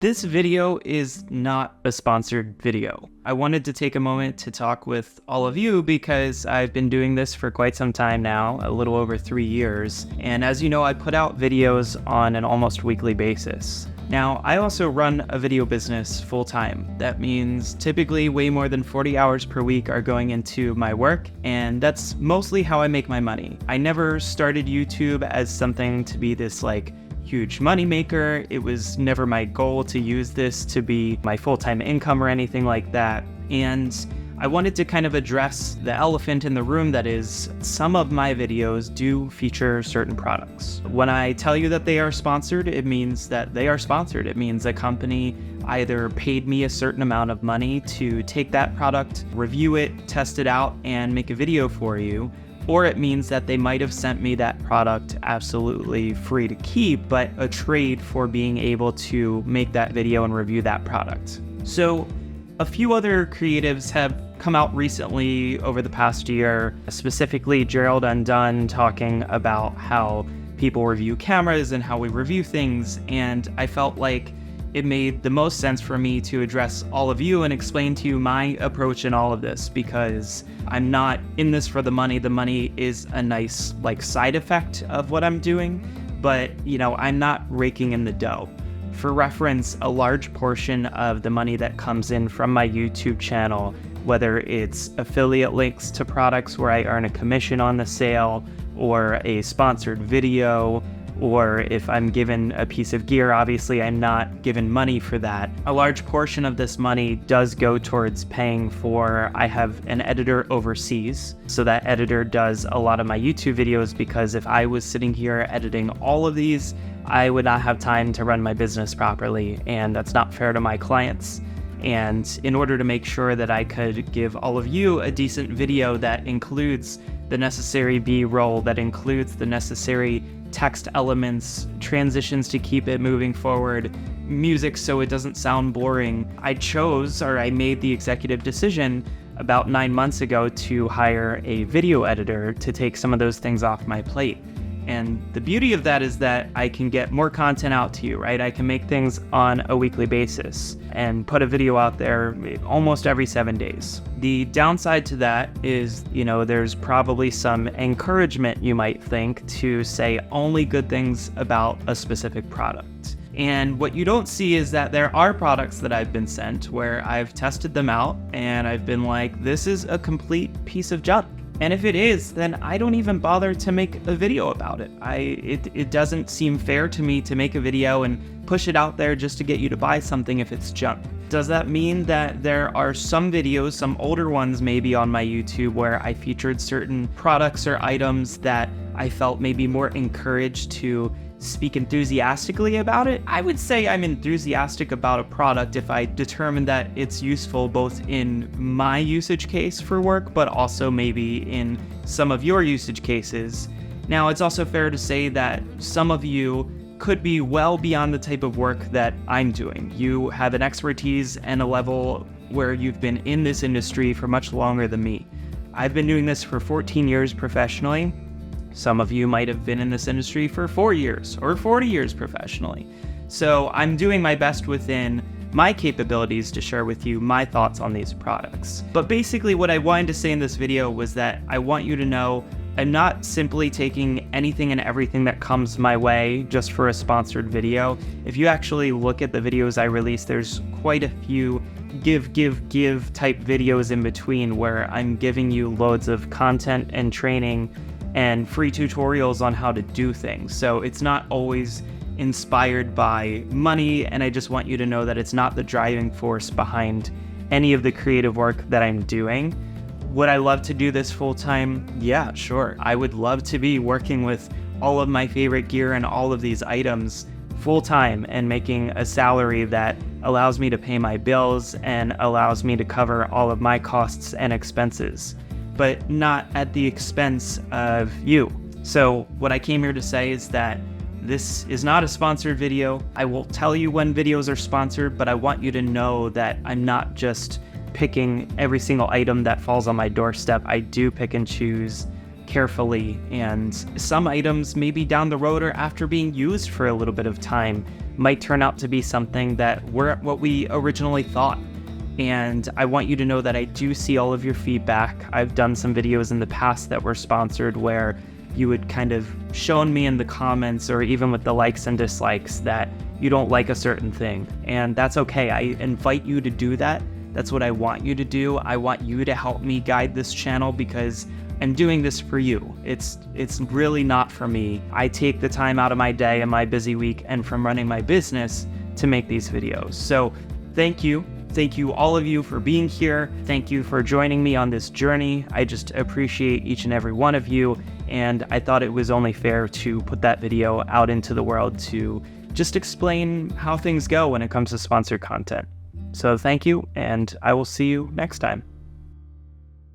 This video is not a sponsored video. I wanted to take a moment to talk with all of you because I've been doing this for quite some time now, a little over 3 years. And as you know, I put out videos on an almost weekly basis. Now, I also run a video business full time. That means typically way more than 40 hours per week are going into my work, and that's mostly how I make my money. I never started YouTube as something to be this huge moneymaker. It was never my goal to use this to be my full-time income or anything like that. And I wanted to kind of address the elephant in the room that is some of my videos do feature certain products. When I tell you that they are sponsored, it means that they are sponsored. It means a company either paid me a certain amount of money to take that product, review it, test it out, and make a video for you. Or it means that they might have sent me that product absolutely free to keep, but a trade for being able to make that video and review that product. So a few other creatives have come out recently over the past year, specifically Gerald Undone talking about how people review cameras and how we review things. And I felt like it made the most sense for me to address all of you and explain to you my approach in all of this, because I'm not in this for the money. The money is a nice side effect of what I'm doing, but I'm not raking in the dough. For reference, a large portion of the money that comes in from my YouTube channel, whether it's affiliate links to products where I earn a commission on the sale, or a sponsored video, or if I'm given a piece of gear, obviously I'm not given money for that. A large portion of this money does go towards paying for, I have an editor overseas, so that editor does a lot of my YouTube videos, because if I was sitting here editing all of these, I would not have time to run my business properly, and that's not fair to my clients. And in order to make sure that I could give all of you a decent video that includes the necessary B-roll, that includes the necessary text elements, transitions to keep it moving forward, music so it doesn't sound boring, I made the executive decision about 9 months ago to hire a video editor to take some of those things off my plate. And the beauty of that is that I can get more content out to you, right? I can make things on a weekly basis and put a video out there almost every 7 days. The downside to that is, there's probably some encouragement, you might think, to say only good things about a specific product. And what you don't see is that there are products that I've been sent where I've tested them out and I've been like, this is a complete piece of junk. And if it is, then I don't even bother to make a video about it. It doesn't seem fair to me to make a video and push it out there just to get you to buy something if it's junk. Does that mean that there are some videos, some older ones maybe on my YouTube, where I featured certain products or items that I felt maybe more encouraged to speak enthusiastically about it? I would say I'm enthusiastic about a product if I determine that it's useful both in my usage case for work, but also maybe in some of your usage cases. Now, it's also fair to say that some of you could be well beyond the type of work that I'm doing. You have an expertise and a level where you've been in this industry for much longer than me. I've been doing this for 14 years professionally. Some of you might have been in this industry for 4 years or 40 years professionally. So I'm doing my best within my capabilities to share with you my thoughts on these products. But basically what I wanted to say in this video was that I want you to know I'm not simply taking anything and everything that comes my way just for a sponsored video. If you actually look at the videos I release, there's quite a few give type videos in between where I'm giving you loads of content and training and free tutorials on how to do things. So it's not always inspired by money, and I just want you to know that it's not the driving force behind any of the creative work that I'm doing. Would I love to do this full time? Yeah, sure. I would love to be working with all of my favorite gear and all of these items full time and making a salary that allows me to pay my bills and allows me to cover all of my costs and expenses, but not at the expense of you. So what I came here to say is that this is not a sponsored video. I will tell you when videos are sponsored, but I want you to know that I'm not just picking every single item that falls on my doorstep. I do pick and choose carefully, and some items maybe down the road or after being used for a little bit of time might turn out to be something that weren't what we originally thought. And I want you to know that I do see all of your feedback. I've done some videos in the past that were sponsored where you would kind of shown me in the comments or even with the likes and dislikes that you don't like a certain thing. And that's okay. I invite you to do that. That's what I want you to do. I want you to help me guide this channel because I'm doing this for you. It's really not for me. I take the time out of my day and my busy week and from running my business to make these videos. So thank you. Thank you, all of you, for being here. Thank you for joining me on this journey. I just appreciate each and every one of you. And I thought it was only fair to put that video out into the world to just explain how things go when it comes to sponsored content. So thank you, and I will see you next time.